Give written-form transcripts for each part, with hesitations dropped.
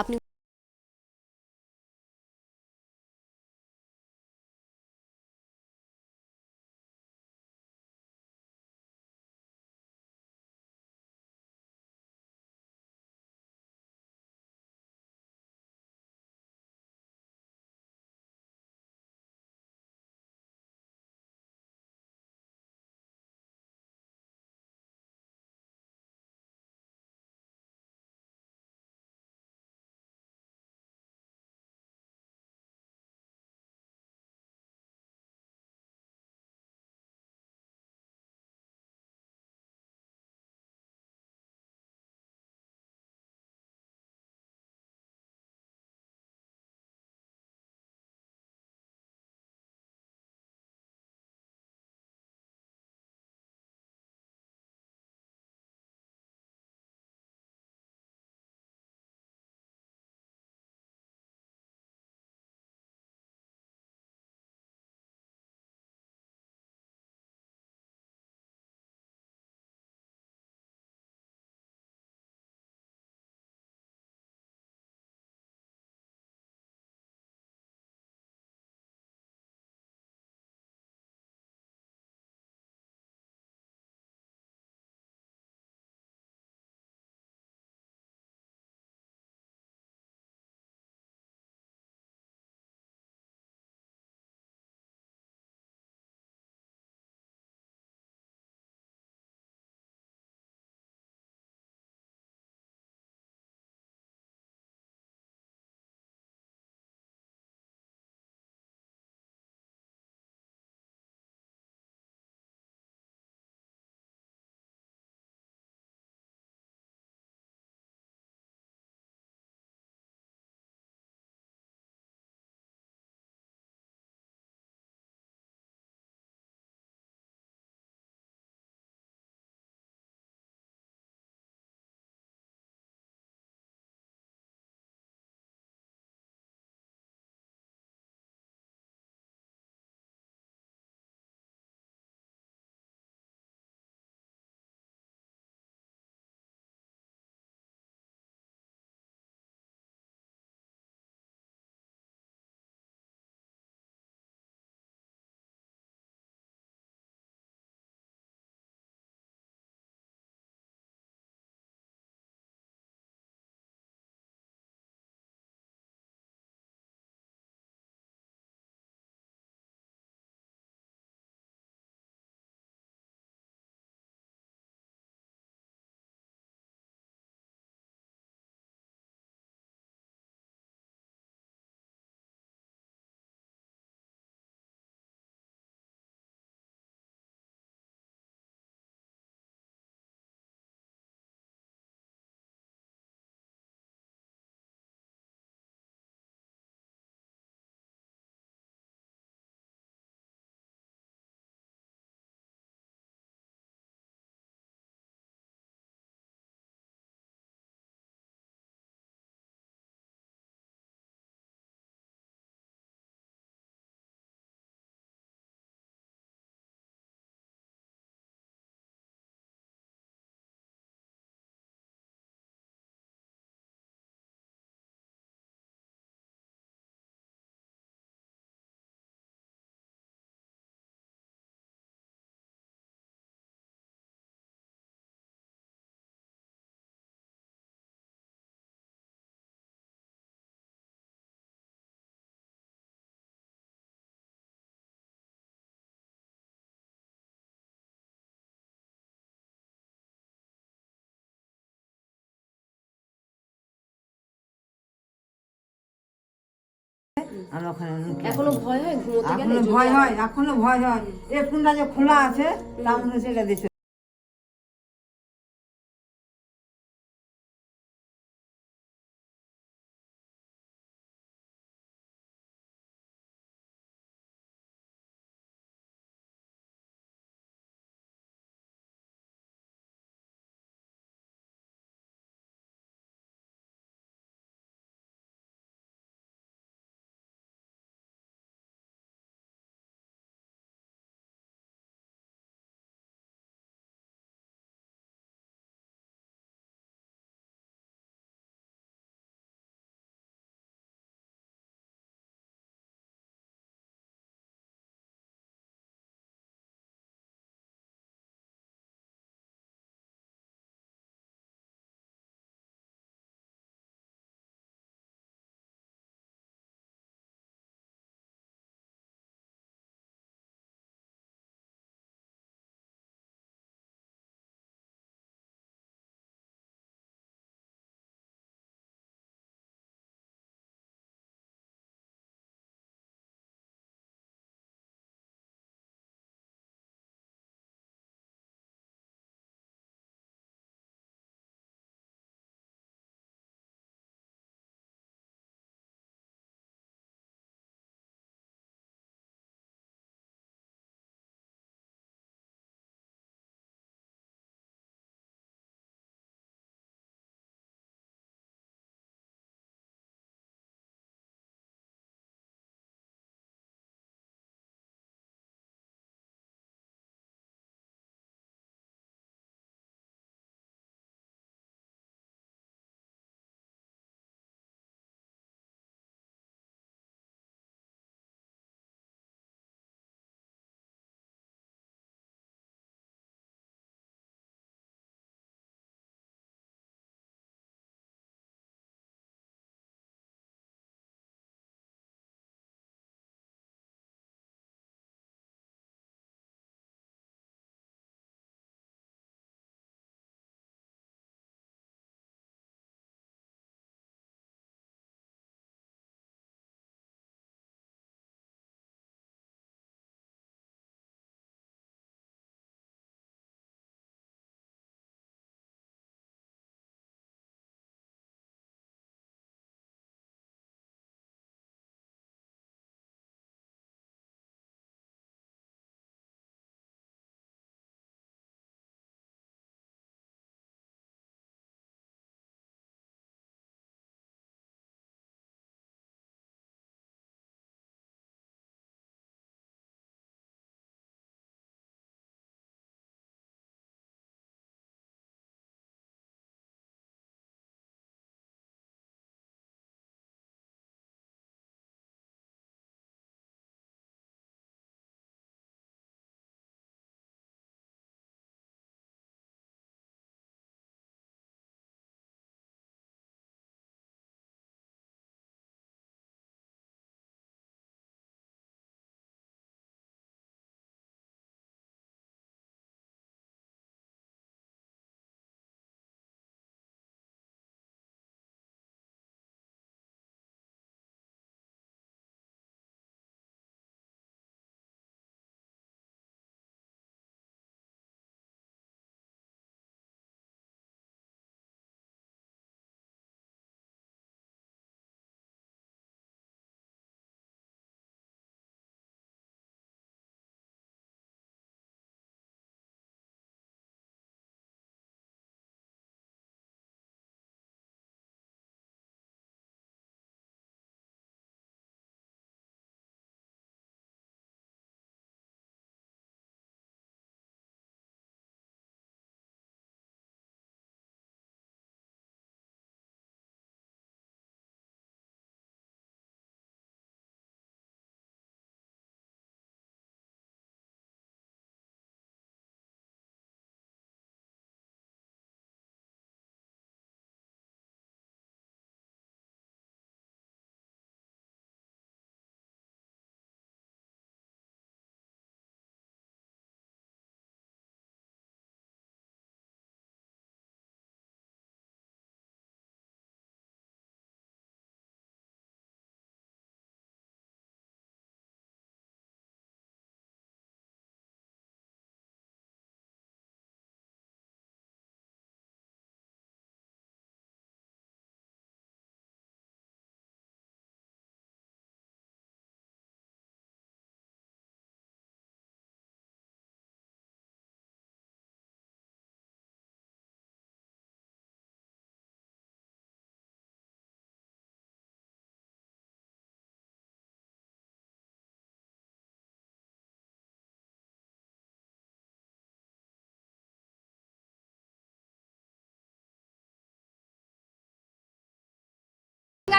আপনি আমরা ওখানে লুকিয়ে এখনো আছি। ভয় হয় ঘুমোতে গেলে? এখনো যদি ভয় হয়, এখনো ভয় হয়। এই কুন্ডা যে খোলা আছে তার মধ্যে সেটা দিচ্ছে।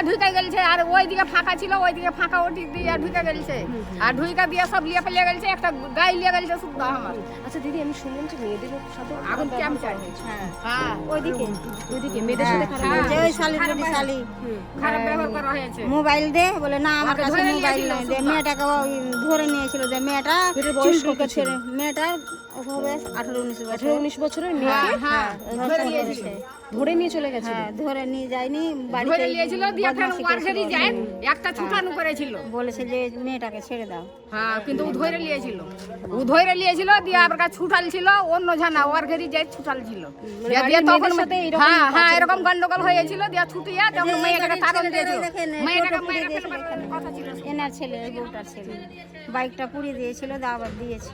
ঢুকে গেছে, আর ওইদিকে ফাঁকা ছিল, ওইদিকে ফাঁকা ওটি দিয়ে ঢুকে গেছে, আর ঢুকে দিয়ে সব লিয়ে ফেলে গেছে, একটা গাই লিয়ে গেছে শুদ্ধ আমার। আচ্ছা দিদি, আমি শুনলাম যে মেয়েদের সাথে এখন ক্যাম্প চাই। হ্যাঁ, ওইদিকে মেয়েদের সাথে খারাপ হ্যাঁ, যে ওই শালি দুটি শালি খারাপ ব্যবহার করা হয়েছে। মোবাইল দে বলে না আমার আমাকে কাছে ধরে মোবাইল নিয়েছিল নাই, দে সুদ্ধা। মেয়েটাকে ওই ধরে নিয়েছিল, যে মেয়েটা মেয়েটার বয়স চুল কত ছিল? ছেড়ে মেয়েটার হবে 18-19 বছর। 18-19 বছরের মেয়েকে হ্যাঁ, ধরে নিয়েছিল। ধরে নিয়ে চলে গেছে। হ্যাঁ ধরে নিয়ে যায়নি, বাড়িতে ধরে নিয়েছিল দিয়ে ফের বদমাশি ওয়ার করেছিল। ঘেরি যায় একটা ছুটানো করেছিল। বলেছে যে মেয়েটাকে ছেড়ে দাও। হ্যাঁ, কিন্তু ও ধরে নিয়েছিল, দিয়ে আবার ছুটাল ছিল অন্য জানা ওয়ার ঘেরি যায় ছুটাল ছিল। দিয়ে বাড়ির তখন মেয়েদের সাথে এরকম হ্যাঁ হ্যাঁ এরকম গন্ডগোল হয়েছিল, দিয়ে ছুটিয়া তখন মেয়েটাকে তাড়ন দিয়েছিল। মেয়েটাকে পুড়িয়ে মায়েরা দিয়েছিল এখানে। কথা ছিল। এনার ছেলে, ওই বউটার ছেলে বাইকটা পুড়িয়ে দিয়েছিল, দিয়ে আবার দিয়েছে।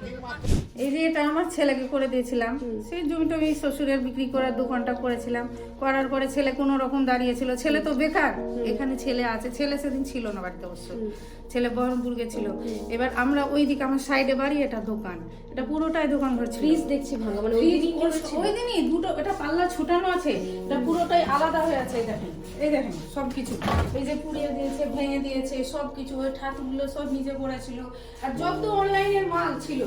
এই যে এটা আমার ছেলেকে করে দিয়েছিলাম, সেই জমিটা আমি শ্বশুরের বিক্রি করার দোকানটা করেছিলাম, করার পরে ছেলে কোনো রকম দাঁড়িয়েছিল, ছেলে তো বেকার, এখানে ছেলে আছে, ছেলে সেদিন ছিল না বাড়িতে অবশ্য, ছেলে বহরমপুর গেছিল। এবার আমরা ওইদিকে আমার সাইডে বাড়ি, এটা দোকান, এটা পুরোটাই দোকান ঘর ছিল। ফ্রিজ দেখছি ভাঙা, মানে ওই দিনই ওই দিনই দুটো, এটা পাল্লা ছুটানো আছে, এটা পুরোটাই আলাদা হয়ে আছে। এই দেখেন সবকিছু, এই যে পুড়িয়ে দিয়েছে, ভেঙে দিয়েছে সবকিছু, ওই ঠাকুরগুলো সব নিচে পড়েছিল, আর যত অনলাইনের মাল ছিল,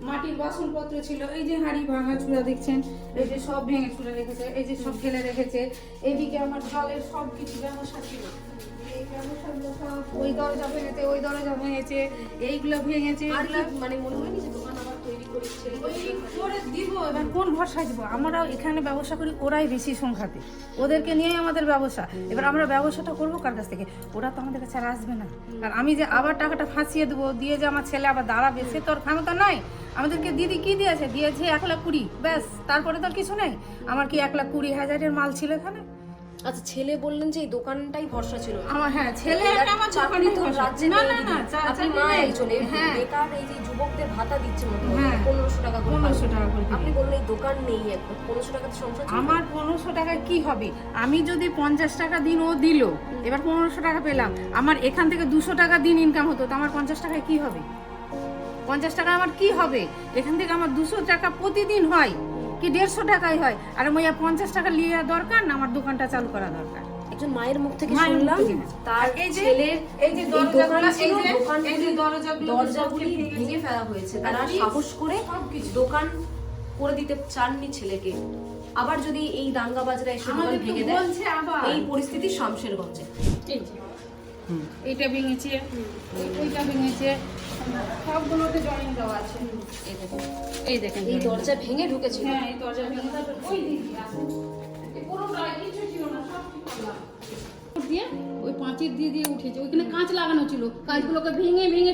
মাটির বাসনপত্র ছিল, এই যে হাঁড়ি ভাঙা চূড়া দেখছেন, এই যে সব ভেঙে চুড়ে রেখেছে, এই যে সব ফেলে রেখেছে। এইদিকে আমার ঢালের সব কিছু ব্যবসা ছিল, এই ব্যবসাগুলো সব, ওই দরজা ভেঙেছে, ওই দরজা ভেঙেছে, এইগুলো ভেঙেছে, আর এগুলো কি মানে মনে হয়নি যে দোকান আবার তৈরি করেছে? করে দিব। এবার কোন ভরসায় দিব? আমরা এখানে ব্যবসা করি, ওরাই বেশি সংখ্যাতে, ওদেরকে নিয়েই আমাদের ব্যবসা। এবার আমরা ব্যবসাটা করবো কার কাছ থেকে? ওরা তো আমাদের কাছে আর আসবে না। আর আমি যে আবার টাকাটা ফাঁসিয়ে দেবো, দিয়ে যে আমার ছেলে আবার দাঁড়াবে, সে তো আর ক্ষমতা নাই। আমাদেরকে দিদি কি দিয়েছে? 1,20,000, ব্যাস, তারপরে তো আর কিছু নেই। আমার কি 1,20,000 মাল ছিল এখানে? আচ্ছা, ছেলে বললেন যে এই দোকানটাই ভরসা ছিল। আমার হ্যাঁ ছেলে এরা একটা আমার চাকরি তো দোকানে রাজ্যে না নেই না দিদি। না আপনি চাকরি মা নেই। একজন, এই হ্যাঁ বেকার এই যে যুবকদের ভাতা দিচ্ছে মোটামুটি হ্যাঁ। 1500 টাকা করে। 1500 টাকা করে দিবে। আপনি বললেন এই দোকান নেই, এখন 1500 টাকাতে সংসার চলবে? আমার 1500 টাকা কি হবে? আমি যদি 50 টাকা দিন ও দিল, এবার 1500 টাকা পেলাম, আমার এখান থেকে 200 টাকা দিন ইনকাম হতো, তো আমার 50 টাকায় কি হবে? 50 টাকা আমার কি হবে? এখান থেকে আমার 200 টাকা প্রতিদিন হয়, কি 150 টাকাই হয়, আর আমি 50 টাকা লিয়ে দরকার না, আমার দোকানটা চালু করা দরকার। একজন মায়ের মুখ থেকে মায়ের মুখ শুনলাম থেকে। তার এই যে- ছেলের এই যে এই দরজাগুলো, দোকান ছিল, এই যে- দোকানগুলি- এই যে দরজাগুলো দরজাগুলি সব ভেঙে ভেঙে ফেলা হয়েছে। তারা আর সাহস করে সবকিছু। দোকান করে দিতে চাননি ছেলেকে। আবার যদি এই দাঙ্গাবাজরা এসে দোকান আমাদের তো ভেঙে দেয়, বলছে আবার। এই পরিস্থিতি শামশেরগঞ্জে। এই যে, এইটা ভেঙেছে, ওইটা ভেঙেছে, সবগুলোতে জয়েন দেওয়া আছে। এই দেখেন, এই দেখেন, এই দরজা ভেঙে ঢুকেছিল। হ্যাঁ এই দরজা ভেঙে, তারপর ওই দিকে আছে, এই পুরোটা কিছু ছিল না, সব কি করলাম দিয়ে ওই পাঁচির দিয়ে দিয়ে উঠেছে, ওইখানে কাঁচ লাগানো ছিল, কাঁচগুলোকে ভেঙে ভেঙে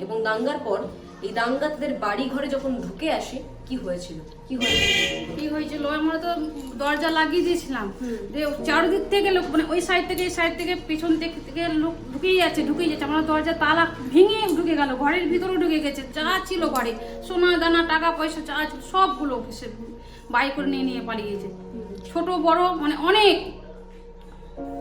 এবং দাঙ্গার পর এই দাঙ্গাদের বাড়ি ঘরে যখন ঢুকে আসে কি হয়েছিল? কি হয়েছিল, আমরা তো দরজা লাগিয়ে দিয়েছিলাম, যে চারদিক থেকে লোক, মানে ওই সাইড থেকে এই সাইড থেকে পিছন থেকে লোক ঢুকেই যাচ্ছে। আমরা দরজা তালা ভেঙে ঢুকে গেল, ঘরের ভিতরে ঢুকে গেছে, যা ছিল ঘরে সোনা দানা টাকা পয়সা যা ছিল সবগুলো সে বাই করে নিয়ে নিয়ে পালিয়েছে। ছোট বড় মানে অনেক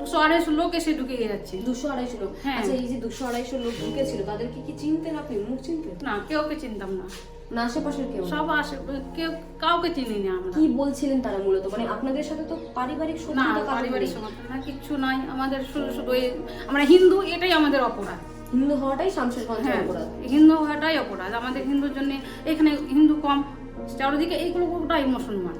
200-250 লোক এসে ঢুকে যাচ্ছে। 200-250 লোক? হ্যাঁ। আচ্ছা, এই যে 200-250 লোক ঢুকেছিল তাদেরকে কি চিনতেন আপনি? মুখ চিনতেন না, কেউকে চিনতাম না, না? আশেপাশের কেউ? সব কেউ কাউকে চিনি না আমরা। কি বলছিলেন তারা মূলত? মানে আপনাদের সাথে তো পারিবারিক না, শত্রুতা কারোর পারিবারিক নেই? সমস্যা না, কিচ্ছু নাই আমাদের। শুধু শুধু আমরা হিন্দু, এটাই আমাদের অপরাধ। হিন্দু হওয়াটাই শামশেরগঞ্জের হ্যাঁ, অপরাধ। হিন্দু হওয়াটাই অপরাধ আমাদের। হিন্দুর জন্য এখানে হিন্দু কম, চারিদিকে এইগুলো পুরোটাই মুসলমান।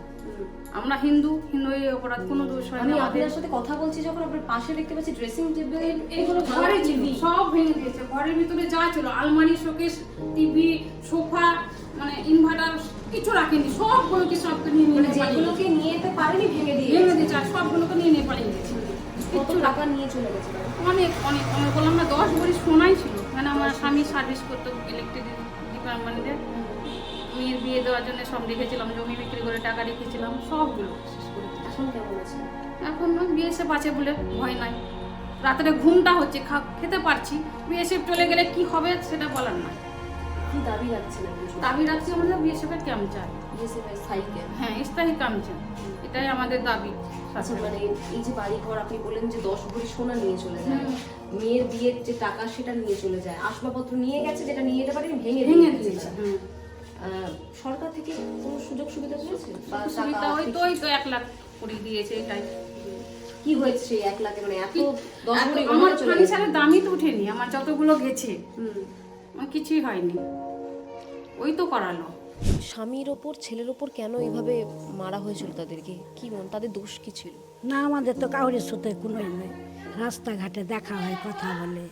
আমরা হিন্দু এই অপরাধ, কোনো দোষ হয় আমি না আমাদের। আপনার সাথে কথা বলছি যখন আপনার পাশে দেখতে পাচ্ছি ড্রেসিং টেবিল, এগুলো ঘরে ছিল, সব ভেঙে দিয়েছে। ঘরের ভিতরে যা ছিল, আলমারি, শোকেস, টিভি, সোফা, মানে ইনভার্টার কিছু রাখেনি, সবগুলোকে নিয়ে মানে নিয়ে পালিয়ে যেগুলোকে নিয়ে যেতে পারেনি ভেঙে দিয়ে ভেঙে দিয়েছে, আর সবগুলোকে নিয়ে নিয়ে পালিয়ে গেছে। কত টাকা নিয়ে চলে গেছে তারা? অনেক অনেক অনেক বললাম না, 10 ভরি সোনাই ছিল। মানে আমার স্বামী সার্ভিস করতো ইলেকট্রিক ডিপার্টমেন্টে, মেয়ের বিয়ে দেওয়ার জন্য সব রেখেছিলাম, জমি বিক্রি করে টাকা রেখেছিলাম, সবগুলো শেষ করে দিয়েছে। এখন কেমন আছে? এখন বিএসএফ আছে বলে ভয় নাই, রাত্রে ঘুমটা হচ্ছে, খেতে পারছি। বিএসএফ চলে গেলে কি হবে সেটা বলার না। কি দাবি রাখছেন আপনি? দাবি রাখছি আমাদের বিএসএফ এর ক্যাম্প চাই। বিএসএফ এর সাইকেল? হ্যাঁ, স্থায়ী ক্যাম্প চাই, এটাই আমাদের দাবি। আচ্ছা, মানে এই যে বাড়ি ঘর আপনি বলেন যে 10 ভরি সোনা নিয়ে চলে যায়, মেয়ের বিয়ের যে টাকা সেটা নিয়ে চলে যায়, আসবাবপত্র নিয়ে গেছে, যেটা নিয়ে যেতে পারেনি ভেঙে ভেঙে দিয়েছে। দিয়েছে। সরকার থেকে কোনো সুযোগ সুবিধা পেয়েছে বা সুবিধা টাকা? ওই তো 1 লাখ করে দিয়েছে, এটাই। কি হয়েছে সেই 1 লাখে? মানে এত 10 ভরি আমার গয়না চলে গেছে? ফার্নিচারের দামই তো উঠেনি, আমার যতগুলো গেছে হুম। আমার কিছুই হয়নি, ওই তো করালো। স্বামীর ওপর ছেলের ওপর কেন এইভাবে মারা হয়েছিল তাদেরকে? কি তাদের দোষ কি ছিল? না, আমাদের তো কাউরের সাথে কোনোই নেই, রাস্তাঘাটে দেখা হয়, কথা বলে।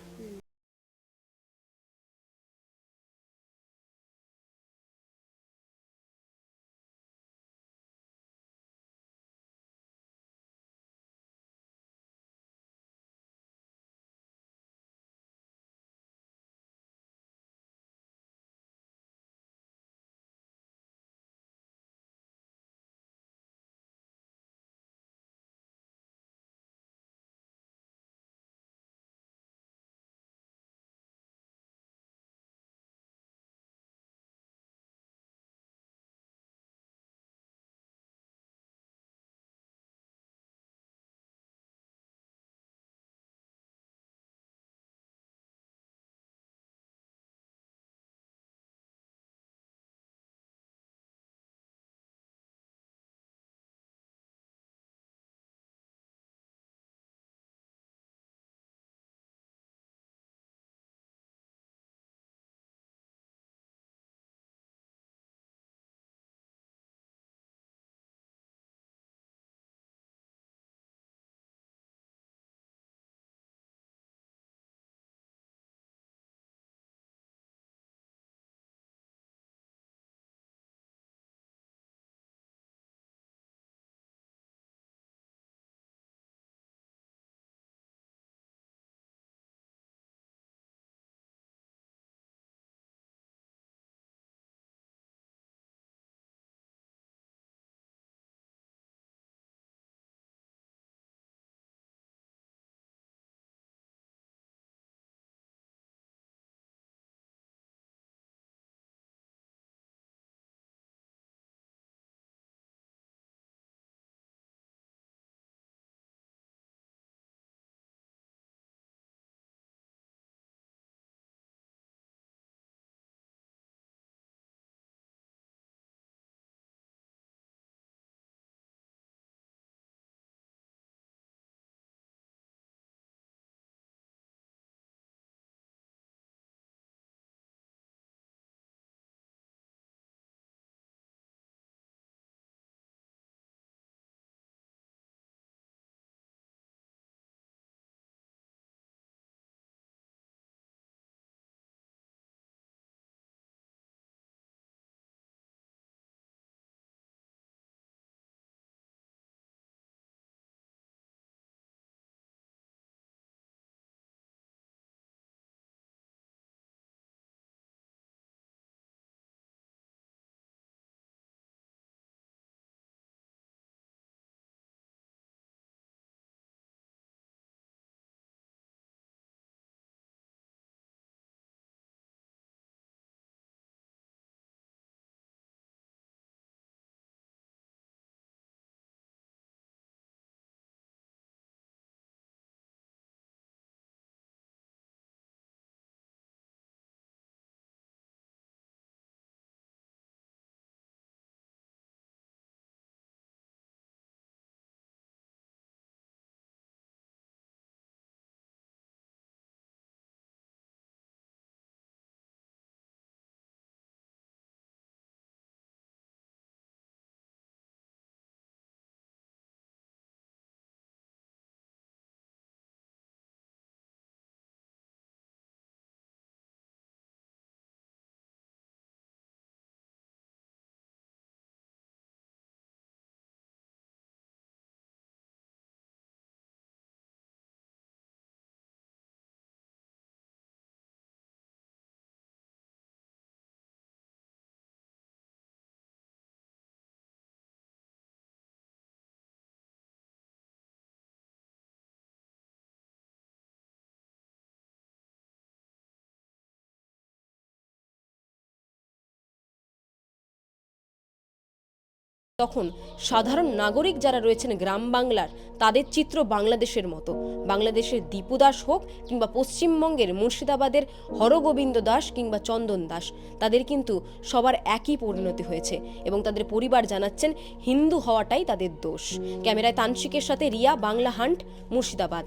তখন সাধারণ নাগরিক যারা রয়েছেন গ্রাম বাংলার, তাদের চিত্র বাংলাদেশের মতো। বাংলাদেশের দীপু দাস হোক কিংবা পশ্চিমবঙ্গের মুর্শিদাবাদের হরগোবিন্দ দাস কিংবা চন্দন দাস, তাদের কিন্তু সবার একই পরিণতি হয়েছে এবং তাদের পরিবার জানাচ্ছেন হিন্দু হওয়াটাই তাদের দোষ। ক্যামেরায় তানসিকের সাথে রিয়া, বাংলা হান্ট, মুর্শিদাবাদ।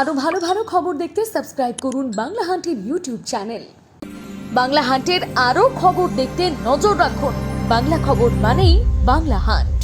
আরো ভালো ভালো খবর দেখতে সাবস্ক্রাইব করুন বাংলা হান্টের ইউটিউব চ্যানেল। বাংলা হান্টের আরো খবর দেখতে নজর রাখুন। বাংলা খবর মানেই বাংলা হান্ট।